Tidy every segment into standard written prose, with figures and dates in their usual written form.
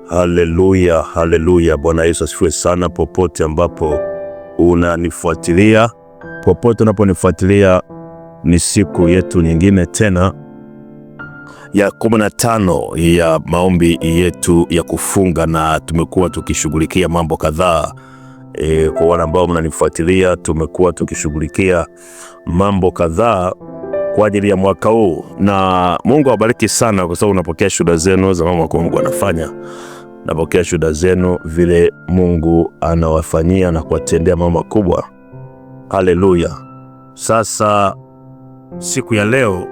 Haleluya, haleluya. Bwana Yesu asifiwe sana. Popote ambapo unanifuatilia, popote unaponifuatilia, ni siku yetu nyingine tena ya 15 ya maombi yetu ya kufunga, na tumekuwa tukishughulikia mambo kadhaa. Kwa wale ambao mnanifuatilia, tumekuwa tukishughulikia mambo kadhaa kwa ajili ya mwaka huu, na Mungu awabariki sana, kwa sababu unapokea shuhuda zenu za mambo kwa Mungu anafanya. Napokea shuhuda zenu vile Mungu anawafanyia na kuwatendea mambo makubwa. Haleluya. Sasa siku ya leo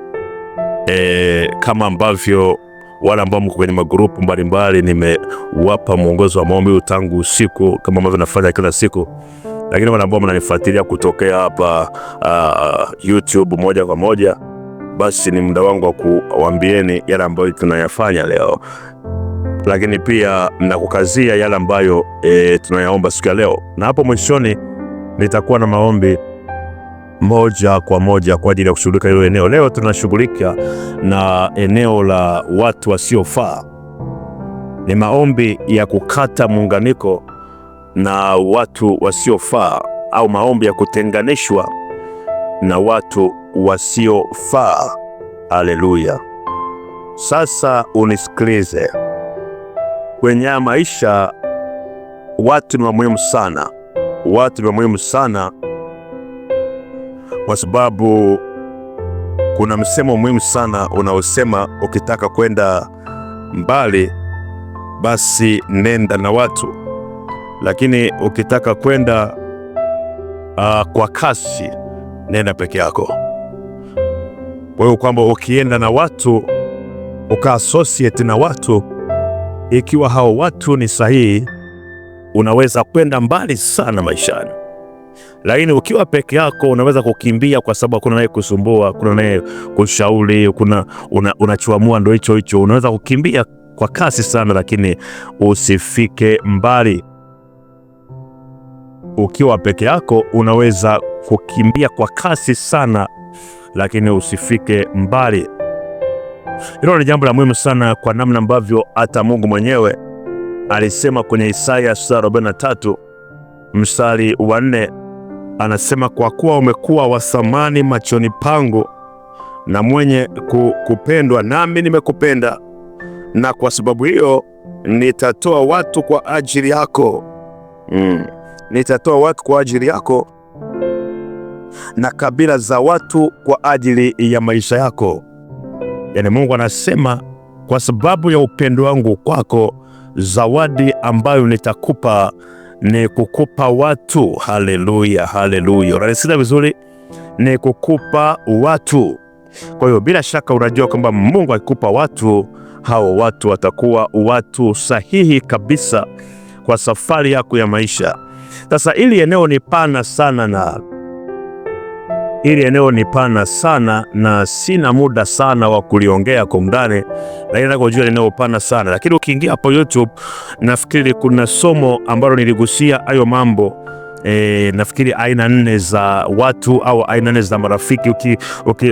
kama ambavyo wale ambao mko kwenye magrupu mbalimbali nimewapa mwongozo wa maombi tangu usiku kama ambavyo nafanya kila siku, lakini wale ambao mnanifuatilia kutokea hapa YouTube moja kwa moja, basi ni muda wangu wa kuwaambieni yale ambayo tunayafanya leo, lakini pia nakukazia yale ambayo tunayaomba siku ya leo, na hapo mwishoni nitakuwa na maombi moja kwa moja kwa ajili ya kushughulika hilo eneo. Leo tunashughulika na eneo la watu wasiofaa. Ni maombi ya kukata muunganiko na watu wasiofaa, au maombi ya kutenganishwa na watu wasiofaa. Haleluya. Sasa unisikilize. Kwenye maisha watu ni wa muhimu sana. Watu ni wa muhimu sana kwa sababu kuna msemo muhimu sana unaosema ukitaka kwenda mbali basi nenda na watu, lakini ukitaka kwenda kwa kasi nenda peke yako. Kwa hiyo kwamba ukienda na watu, uka-associate na watu, ikiwa hao watu ni sahihi, unaweza kwenda mbali sana maishani. Lakini ukiwa peke yako unaweza kukimbia, kwa sababu kuna naye kusumbua, kuna naye kushauri, unachoamua ndio hicho hicho. Unaweza kukimbia kwa kasi sana, lakini usifike mbali. Ukiwa peke yako unaweza kukimbia kwa kasi sana, lakini usifike mbali. Hilo ni jambo la muhimu sana, kwa namna ambavyo hata Mungu mwenyewe alisema kwenye Isaya 43 mstari wa 4, anasema, kwa kuwa umekuwa wa thamani machoni pangu na mwenye kupendwa, nami nimekupenda, na kwa sababu hiyo nitatoa watu kwa ajili yako. Nitatoa watu kwa ajili yako na kabila za watu kwa ajili ya maisha yako. Yani Mungu anasema, kwa sababu ya upendo wangu kwako, zawadi ambayo nitakupa ni kukupa watu. Haleluya, haleluya. Unasikia vizuri? Ni kukupa watu. Kwa hiyo bila shaka unajua kwamba Mungu akikupa watu, hao watu watakuwa watu sahihi kabisa kwa safari yako ya maisha. Sasa ili eneo ni pana sana na sina muda sana wa kuliongea kwa undani, lakini nataka kujua eneo pana sana. Lakini ukiingia hapo YouTube, nafikiri kuna somo ambalo niligusia hayo mambo. Nafikiri aina 4 za watu au aina 4 za marafiki.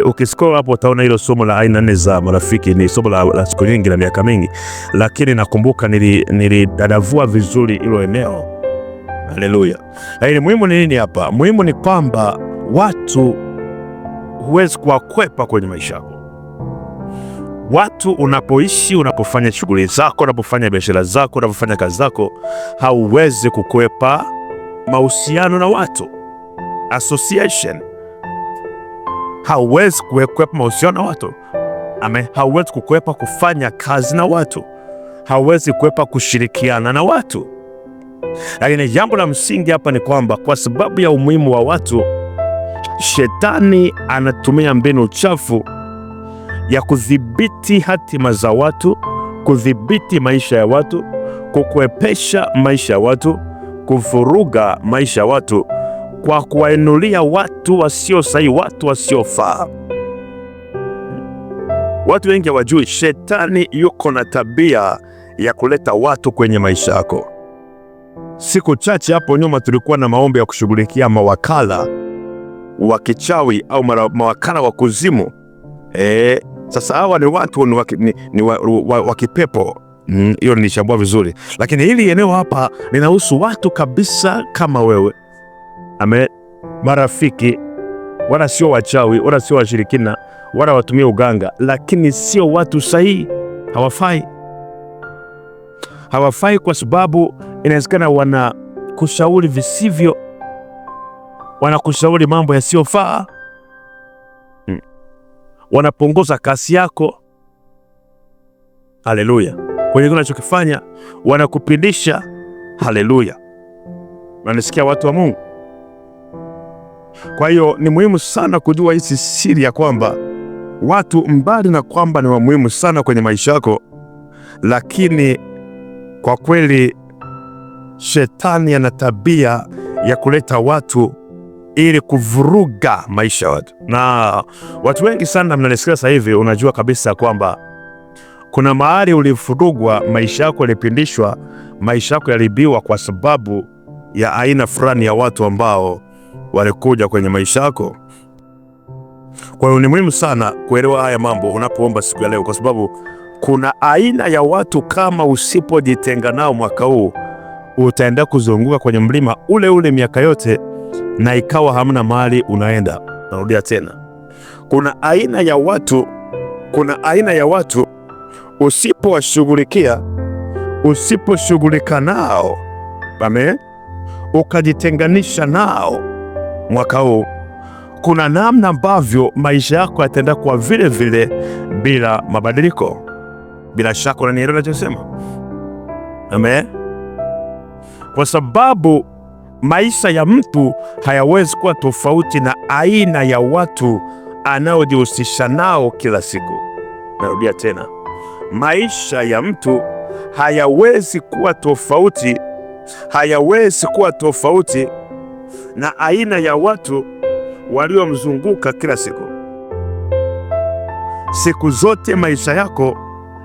Ukiscroll hapo utaona hilo somo la aina 4 za marafiki. Ni somo la siku nyingi na miaka mingi, lakini nakumbuka nilidadavua vizuri hilo eneo. Haleluya. Lakini muhimu ni nini hapa? Muhimu ni kwamba watu huwezi kuwakwepa kwenye maisha yako. Watu unapoishi, unapofanya shughuli zako, unapofanya biashara zako, unapofanya kazi zako, hauwezi kukwepa mahusiano na watu. Association. Hauwezi kukwepa mahusiano na watu. Hauwezi kukwepa kufanya kazi na watu. Hauwezi kukwepa kushirikiana na watu. Lakini jambo la msingi hapa ni kwamba kwa sababu ya umuhimu wa watu, Shetani anatumia mbinu chafu ya kudhibiti hatima za watu, kudhibiti maisha ya watu, kukwepesha maisha ya watu, kuvuruga maisha ya watu, kwa kuwainulia watu wasio sahihi, watu wasiofaa. Watu wengi hawajui Shetani yuko na tabia ya kuleta watu kwenye maisha yako. Siku chache hapo nyuma tulikuwa na maombi ya kushughulikia mawakala wa kichawi au mawakala wa kuzimu. Sasa hawa ni watu wa kipepo. Hiyo nilichambua vizuri, lakini hili eneo hapa linahusu watu kabisa kama wewe. Amen. Marafiki, wala sio wachawi, wala sio washirikina, wala watumie uganga, lakini sio watu sahihi. Hawafai kwa sababu inawezekana wanakushauri visivyo, wanakushauri mambo yasiyofaa, wanapunguza kasi yako. Haleluya. Kwenye unachokifanya wanakupindisha. Haleluya. Unanisikia watu wa Mungu? Kwa hiyo ni muhimu sana kujua hizi siri ya kwamba watu mbali na kwamba ni wa muhimu sana kwenye maisha yako, lakini kwa kweli shetani ana tabia ya kuleta watu ili kuvuruga maisha ya watu. Na watu wengi sana mnanisikia sasa hivi, unajua kabisa kwamba kuna mahali ulivurugwa, maisha yako yalipindishwa, maisha yako yalibiwa kwa sababu ya aina fulani ya watu ambao walikuja kwenye maisha yako. Kwa hiyo ni muhimu sana kuelewa haya mambo unapoomba siku ya leo, kwa sababu kuna aina ya watu kama usipojitenga nao mwaka huu, utaenda kuzunguka kwenye mlima ule ule miaka yote na ikawa hamna mahali unaenda. Narudia tena. Kuna aina ya watu usipowashughulikia, usiposhughulika nao, amen, ukajitenganisha nao mwaka huu, kuna namna ambavyo maisha yako yataenda kwa vile vile bila mabadiliko. Bila shaka unanielewa ninachosema? Amen. Kwa sababu maisha ya mtu hayawezi kuwa tofauti na aina ya watu anaojihusisha nao kila siku. Narudia tena. Maisha ya mtu hayawezi kuwa tofauti na aina ya watu waliomzunguka kila siku. Siku zote maisha yako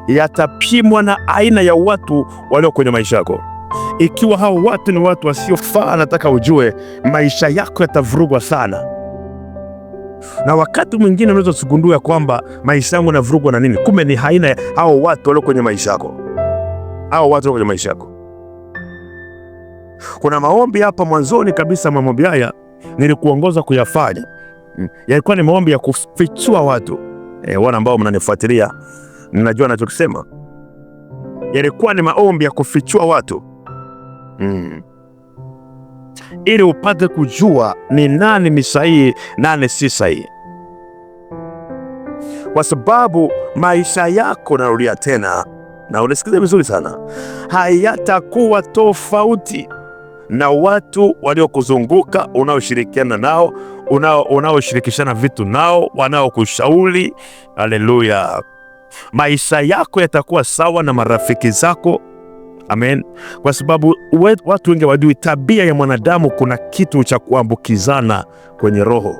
yatapimwa na aina ya watu walio kwenye maisha yako. Ikiwa hao watu ni watu wasiofaa, nataka ujue maisha yako yatavurugwa sana. Na wakati mwingine unaweza kugundua kwamba maisha yangu yanavurugwa na nini? Kumbe ni aina ya hao watu walio kwenye maisha yako. Kuna maombi hapa mwanzoni kabisa, maombi haya nilikuongoza kuyafanya. Yalikuwa ni maombi ya kufichua watu. Wana ambao mnanifuatilia, ninajua ninachokisema. Yalikuwa ni maombi ya kufichua watu. Ili upate kujua ni nani ni sahihi, nani si sahihi. Kwa sababu maisha yako, narudia tena na unisikize vizuri sana, hayatakuwa tofauti na watu waliokuzunguka, unaoshirikiana nao, unaoshirikishana vitu nao, wanaokushauri. Haleluya. Maisha yako yatakuwa sawa na marafiki zako. Amen. Kwa sababu watu wengi wajui tabia ya mwanadamu, kuna kitu cha kuambukizana kwenye roho.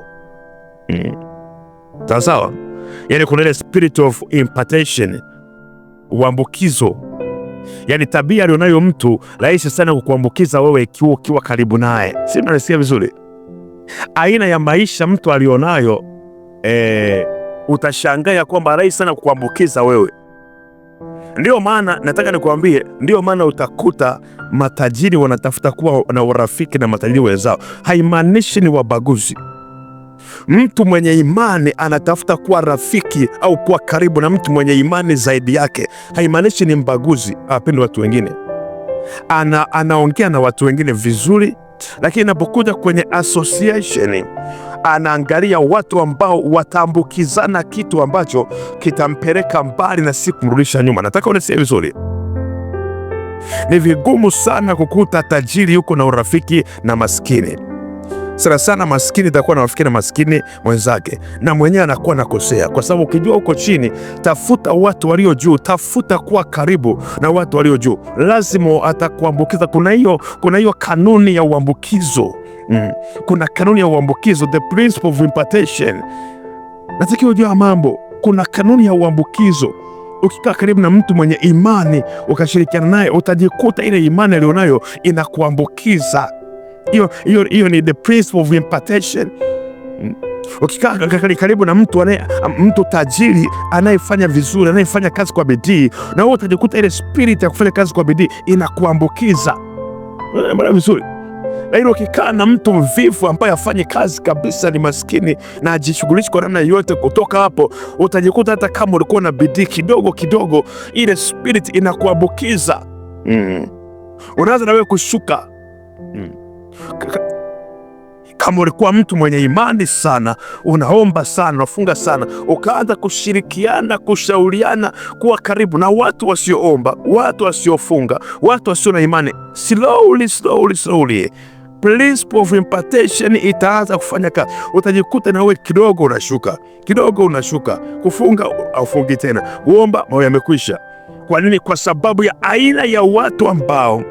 Sawa? Yaani kuna ile spirit of impartation, uambukizo. Yaani tabia alionayo mtu rahisi sana kukuambukiza wewe ukiwa karibu naye. Si unasikia vizuri? Aina ya maisha mtu alionayo, utashangaa kwamba rahisi sana kukuambukiza wewe. Ndio maana nataka nikuambie, ndio maana utakuta matajiri wanatafuta kuwa na urafiki na matajiri wenzao. Haimaanishi ni wabaguzi. Mtu mwenye imani anatafuta kuwa rafiki au kuwa karibu na mtu mwenye imani zaidi yake. Haimaanishi ni mbaguzi, hapendi watu wengine. Anaongea na watu wengine vizuri, lakini inapokuja kwenye association, anaangalia watu ambao wataambukizana kitu ambacho kitampeleka mbali na si kumrudisha nyuma. Nataka unisikie vizuri. Ni vigumu sana kukuta tajiri yuko na urafiki na maskini. Sana maskini atakuwa na rafiki na maskini mwenzake, na mwenyewe anakuwa nakosea, kwa sababu ukijua uko chini, tafuta watu walio juu, tafuta kuwa karibu na watu walio juu, lazima atakuambukiza. Kuna hiyo kanuni ya uambukizo. Kuna kanuni ya uambukizo, the principle of impartation. Natakiwa ujue mambo. Kuna kanuni ya uambukizo. Ukikaa karibu na mtu mwenye imani, ukashirikiana naye, utajikuta ile imani alionayo inakuambukiza. Hiyo ni the principle of impartation. Ukikaa karibu na mtu tajiri anayefanya vizuri, anayefanya kazi kwa bidii, na wewe utajikuta ile spirit ya kufanya kazi kwa bidii inakuambukiza. Mbona vizuri? Lakini ukikaa na mtu mvivu ambaye afanye kazi kabisa, ni maskini na ajishughulishi kwa namna yote, kutoka hapo utajikuta hata kama ulikuwa na bidii kidogo kidogo, ile spirit inakuambukiza. Unaanza na wewe kushuka. Kama ulikuwa mtu mwenye imani sana, unaomba sana, unafunga sana, ukaanza kushirikiana, kushauriana, kuwa karibu na watu wasioomba, watu wasiofunga, watu wasio na imani, slowly principle of impartation itaanza kufanya kazi. Utajikuta na wewe kidogo unashuka, kufunga aufungi tena, kuomba mambo yamekwisha. Kwa nini? Kwa sababu ya aina ya watu ambao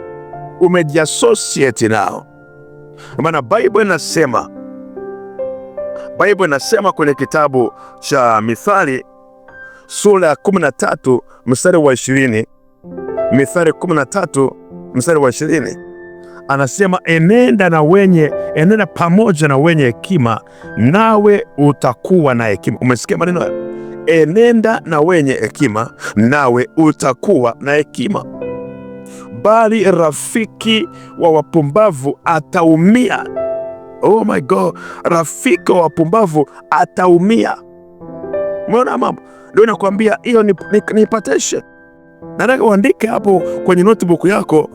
umejiassociate nao. Maana Bible inasema kwenye kitabu cha Mithali sura ya 13 mstari wa 20, Mithali 13 mstari wa 20, anasema enenda pamoja na wenye hekima, nawe utakuwa na hekima. Umesikia maneno hayo? Enenda na wenye hekima, nawe utakuwa na hekima. Bali rafiki wa wapumbavu ataumia. Oh my God, rafiki wa wapumbavu ataumia. Umeona mambo? Ndio nakwambia, hiyo ni impartation. Nataka uandike hapo kwenye notebook yako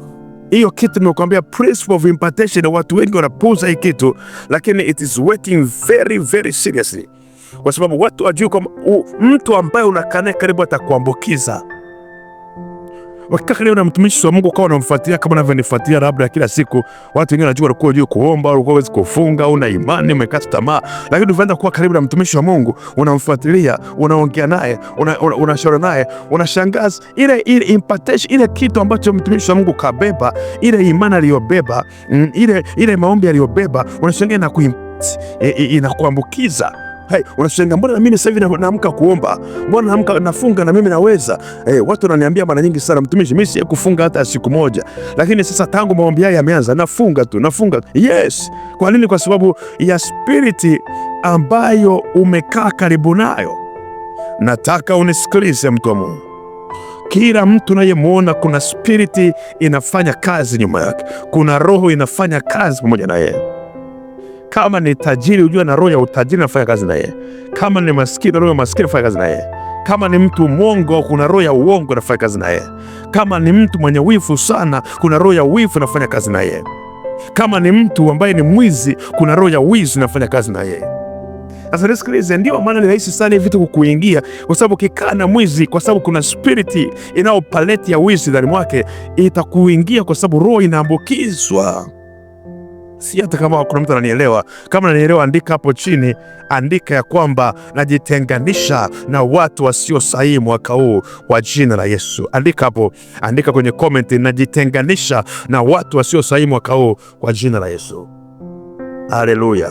hiyo kitu nimekuambia, principle of impartation. Watu wengi wanapuuza hii kitu, lakini it is working very very seriously, kwa sababu watu wajui kwamba mtu ambaye unakaa karibu atakuambukiza. Wakikaa karibu na mtumishi wa Mungu, kwa unamfuatilia kama unavyonifuatilia labda kila siku, watu wengine wanajua walikuwa hujui kuomba, walikuwa hawezi kufunga, una imani, umekata tamaa. Lakini ukianza kuwa karibu na mtumishi wa Mungu, unamfuatilia, unaongea naye, unashauri naye, unashangaza ile impartation, ile kitu ambacho mtumishi wa Mungu kabeba, ile imani aliyobeba, ile maombi aliyobeba, unashangaa na inakuambukiza. Hey, unashangaa, mbona na mimi sasa hivi naamka kuomba, mbona naamka nafunga na mimi naweza. Watu wananiambia mara nyingi sana, mtumishi, mimi si kufunga hata siku moja, lakini sasa tangu maombi haya yameanza nafunga tu. Yes. Kwa nini? Kwa sababu ya spiriti ambayo umekaa karibu nayo. Nataka unisikilize mtu wa Mungu. Kila mtu unayemwona kuna spiriti inafanya kazi nyuma yake, kuna roho inafanya kazi pamoja na yeye. Kama ni tajiri, ujue na roho ya utajiri inafanya kazi na yeye. Kama ni maskini, roho ya maskini inafanya kazi na yeye. Kama ni mtu mwongo, kuna roho ya uongo inafanya kazi na yeye. Kama ni mtu mwenye wivu sana, kuna roho ya wivu inafanya kazi na yeye. Kama ni mtu ambaye ni mwizi, kuna roho ya wizi inafanya kazi na yeye. Sasa nisikilize, ndio maana ni rahisi sana vitu kukuingia, kwa sababu kikaa na mwizi, kwa sababu kuna spiriti inayopaleti ya wizi ndani mwake, itakuingia kwa sababu roho inaambukizwa. Si hata kama kuna mtu ananielewa. Kama ananielewa, andika hapo chini, andika ya kwamba najitenganisha na watu wasio sahihi mwaka huu kwa jina la Yesu. Andika hapo, andika kwenye comment, najitenganisha na watu wasio sahihi mwaka huu kwa jina la Yesu. Haleluya.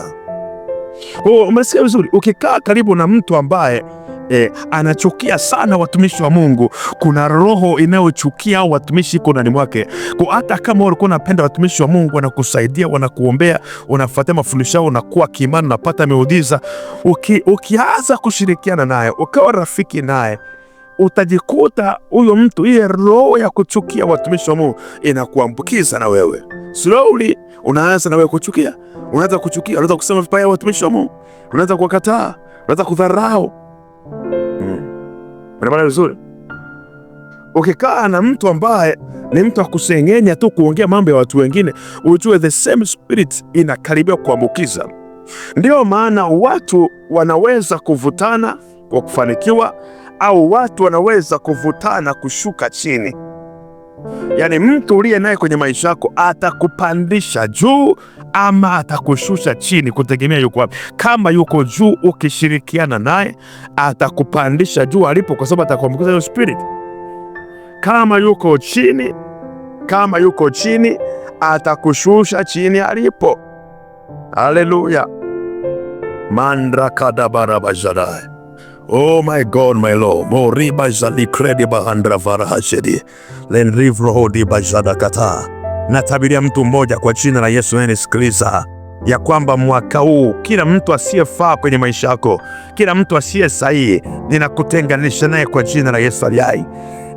Umesikia vizuri? Ukikaa karibu na mtu ambaye anachukia sana watumishi wa Mungu, kuna roho inayochukia watumishi iko ndani mwake. Kwa hata kama ulikuwa unapenda watumishi wa Mungu, wanakusaidia, wanakuombea, unafuatia mafundisho yao, unakuwa kiimani, unapata miujiza, ukianza kushirikiana naye, ukawa rafiki naye, utajikuta huyo mtu, ile roho ya kuchukia watumishi wa Mungu inakuambukiza na wewe. Slowly unaanza na wewe kuchukia, unaanza kusema vibaya watumishi wa Mungu, unaanza kuwakataa, unaanza kudharau. Maana vizuri, ukikaa na mtu ambaye ni mtu akusengenya tu, kuongea mambo ya watu wengine, ujue the same spirit inakaribia kuambukiza. Ndio maana watu wanaweza kuvutana kwa kufanikiwa, au watu wanaweza kuvutana kushuka chini. Yaani mtu uliye naye kwenye maisha yako atakupandisha juu ama atakushusha chini, kutegemea yuko wapi. Kama yuko juu, ukishirikiana naye atakupandisha juu alipo, kwa sababu atakuambukiza hiyo spirit. Kama yuko chini atakushusha chini alipo. Haleluya. Mandra kadabarabajadai. Oh my God, my Lord. Moriba jali kredi bahandra varahashedi. Lenrivro hodi bajada kata. Natabiria mtu mmoja kwa jina la Yesu, nisikiliza. ya kwamba mwaka huu kila mtu asiyefaa kwenye maisha yako, kila mtu asiye sahihi, ninakutenganisha naye kwa jina la Yesu aliye hai.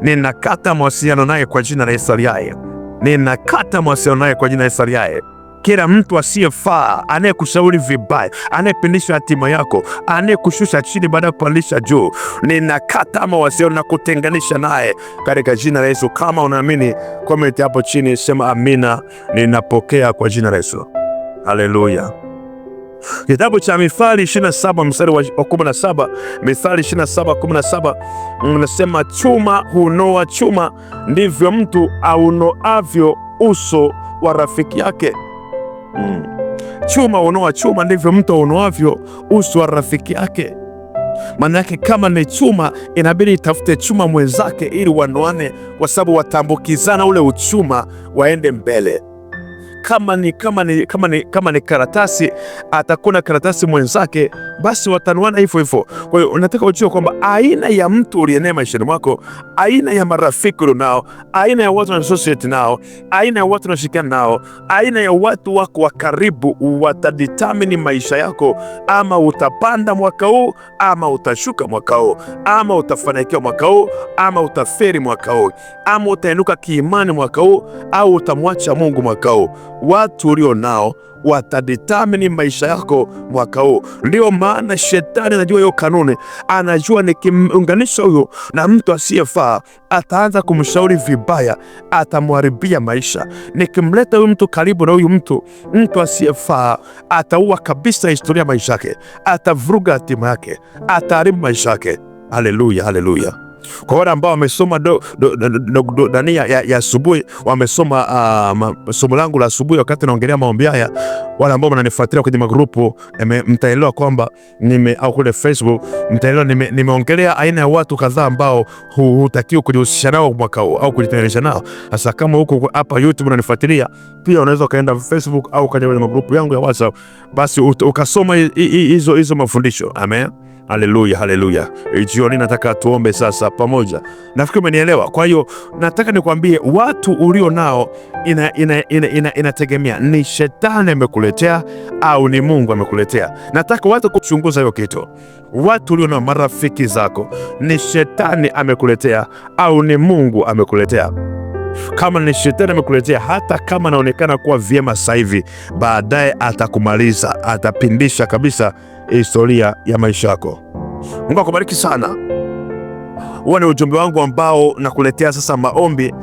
Ninakata mawasiliano naye kwa jina la Yesu aliye hai. Ninakata mawasiliano naye kwa jina la Yesu aliye hai. Kila mtu asiyefaa, anayekushauri vibaya, anayepindisha hatima yako, anayekushusha chini baada ya kupandisha juu, ninakata mawasiliano na kutenganisha naye katika jina la Yesu. Kama unaamini, comment hapo chini, sema amina, ninapokea kwa jina la Yesu. Haleluya. Kitabu cha Mithali 27 mstari wa 17, Mithali 27:17 unasema, chuma hunoa chuma, ndivyo mtu aunoavyo uso wa rafiki yake. Chuma hunoa chuma, ndivyo mtu aunoavyo uso wa rafiki yake. Maana yake kama ni chuma, inabidi itafute chuma mwenzake ili wanoane, kwa sababu watambukizana ule uchuma waende mbele. Kama ni karatasi, atakuna karatasi mwenzake, basi watanuana hivyo hivyo. Kwa hiyo unataka ujue kwamba aina ya mtu uliyenaye maishani mwako, aina ya marafiki ulionao, aina ya watu na associate nao, aina ya watu unashirikiana nao, aina ya watu wako wa karibu watadetermine maisha yako, ama utapanda mwaka huu ama utashuka mwaka huu, ama utafanikiwa mwaka huu ama utaferi mwaka huu, ama utainuka kiimani mwaka huu au utamwacha Mungu mwaka huu. Watu ulio nao watadetermine maisha yako mwaka huu. Ndio maana shetani anajua hiyo kanuni, anajua nikimunganisha huyo na mtu asiyefaa, ataanza kumshauri vibaya, atamharibia maisha. Nikimleta huyu mtu karibu na huyu mtu asiyefaa, ataua kabisa historia ya maisha yake, atavuruga hatima yake, ataharibu maisha yake. Haleluya, haleluya. Kwa wale ambao wamesoma ndani ya asubuhi, wamesoma somo langu la asubuhi wakati naongelea maombi haya, wale ambao mnanifuatilia kwenye magrupu, mtaelewa kwamba au kule Facebook, mtaelewa nimeongelea aina ya watu kadhaa ambao hutakiwi kujihusisha nao mwaka huu au kujitenganisha nao. Sasa kama huko hapa YouTube unanifuatilia, pia unaweza kaenda Facebook au kwenye magrupu yangu ya WhatsApp, basi ukasoma hizo mafundisho. Amen. Haleluya, haleluya. Jioni nataka tuombe sasa pamoja. Nafikiri umenielewa. Kwa hiyo nataka nikwambie, watu ulio nao inategemea ni shetani amekuletea au ni Mungu amekuletea. Nataka watu kuchunguza hiyo kitu. Watu ulio nao, marafiki zako, ni shetani amekuletea au ni Mungu amekuletea? Kama ni shetani amekuletea, hata kama anaonekana kuwa vyema sasa hivi, baadaye atakumaliza, atapindisha kabisa historia ya maisha yako. Mungu akubariki sana. Huo ni ujumbe wangu ambao nakuletea sasa, maombi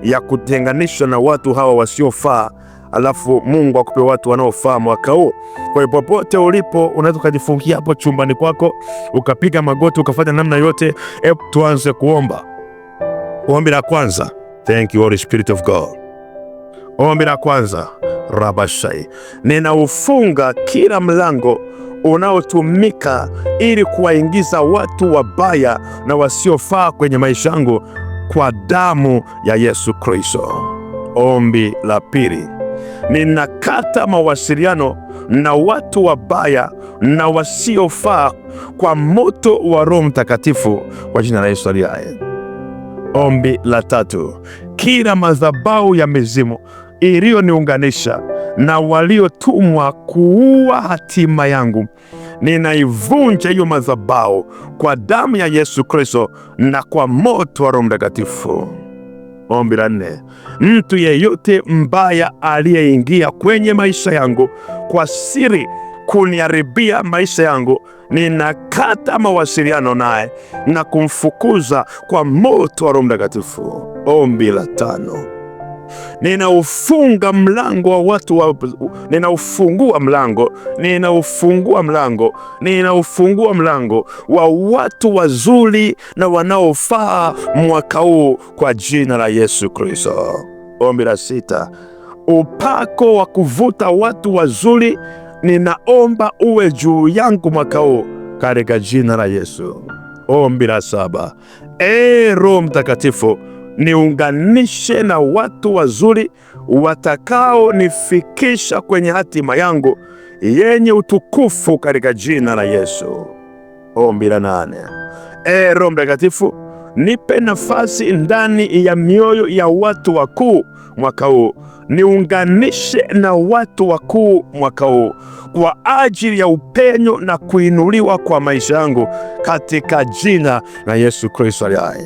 ya kutenganisha na watu hawa wasiofaa, alafu Mungu akupe watu wanaofaa mwaka huu. Kwa hiyo popote ulipo, unaweza kujifungia hapo chumbani kwako, ukapiga magoti, ukafanya namna yote. Hebu tuanze kuomba. Ombi la kwanza. Thank you Holy Spirit of God. Ombi la kwanza, Rabashai, ninaufunga kila mlango unaotumika ili kuwaingiza watu wabaya na wasiofaa kwenye maisha yangu kwa damu ya Yesu Kristo. Ombi la pili, ninakata mawasiliano na watu wabaya na wasiofaa kwa moto wa Roho Mtakatifu kwa jina la Yesu aliye hai. Ombi la tatu, kila madhabahu ya mizimu iliyoniunganisha na waliotumwa kuua hatima yangu, ninaivunja hiyo madhabahu kwa damu ya Yesu Kristo na kwa moto wa Roho Mtakatifu. Ombi la nne, mtu yeyote mbaya aliyeingia kwenye maisha yangu kwa siri kuniharibia maisha yangu, ninakata mawasiliano naye na kumfukuza kwa moto wa Roho Mtakatifu. Ombi la tano, ninaufungua mlango wa watu wazuri na wanaofaa mwaka huu kwa jina la Yesu Kristo. Ombi la sita, upako wa kuvuta watu wazuri ninaomba uwe juu yangu mwaka huu katika jina la Yesu. Ombi la saba, Roho Mtakatifu, niunganishe na watu wazuri watakao nifikisha kwenye hatima yangu yenye utukufu katika jina la Yesu. Ombi la nane, Roho Mtakatifu, nipe nafasi ndani ya mioyo ya watu wakuu mwaka huu. Niunganishe na watu wakuu mwaka huu kwa ajili ya upenyo na kuinuliwa kwa maisha yangu katika jina la Yesu Kristo aliye hai.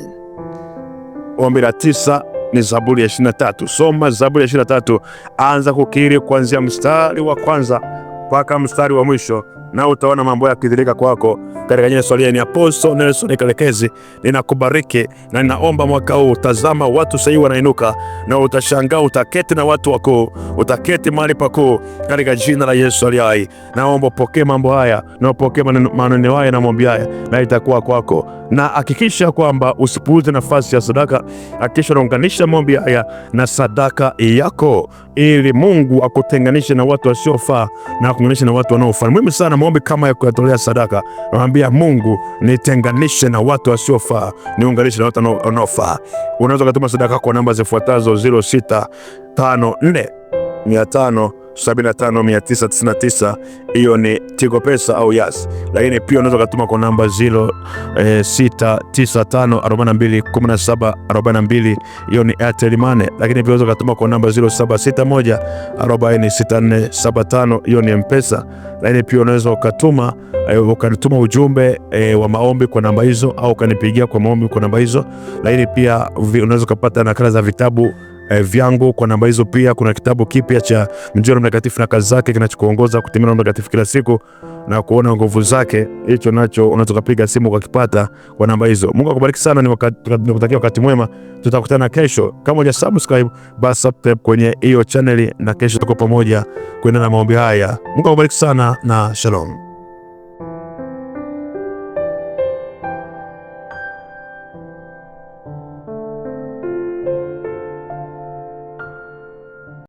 Ombi la 9 ni Zaburi ya 23. Soma Zaburi ya 23, anza kukiri kuanzia mstari wa kwanza mpaka mstari wa mwisho, na utaona mambo yakidhirika kwako katika jina la Yesu. Ni Apostle Nelson Kalekezi, ninakubariki na ninaomba mwaka huu, tazama watu sahihi wanainuka, na utashangaa, utaketi na watu wakuu, utaketi mahali pakuu katika jina la Yesu aliye hai. Naomba pokee mambo haya, na upokee maneno haya na maombi haya, na itakuwa kwako. Na hakikisha kwamba usipuuze nafasi ya sadaka. Hakikisha unaunganisha maombi haya na sadaka yako, ili Mungu akutenganishe na watu wasiofaa na akuunganishe na watu wanaofaa. Muhimu sana maombi kama ya kutolea sadaka. Naambia Mungu, nitenganishe na watu wasiofaa, niunganishe na watu wanaofaa. Unaweza kutuma sadaka kwa namba zifuatazo: 0654 575 999. Hiyo ni Tigo Pesa au Yas. Lakini pia unaweza kutuma kwa namba 0695 42 17 42. Hiyo ni Airtel Money. Lakini pia unaweza kutuma kwa namba 0761 40 64 75. Hiyo ni M-Pesa. Lakini pia unaweza ukatuma ujumbe wa maombi kwa namba hizo, au ukanipigia kwa maombi kwa namba hizo. Lakini pia unaweza kupata nakala za vitabu vyangu kwa namba hizo. Pia kuna kitabu kipya cha Mjua Mtakatifu na Kazi Zake kinachokuongoza kutimia Roho Mtakatifu kila siku na kuona nguvu zake. Hicho nacho unaweza kupiga simu kwa kipata kwa namba hizo. Mungu akubariki sana, nikutakia wakati mwema. Tutakutana kesho. Kama hujasubscribe, basi subscribe kwenye hiyo channel, na kesho tuko pamoja kuendelea na maombi haya. Mungu akubariki sana na shalom.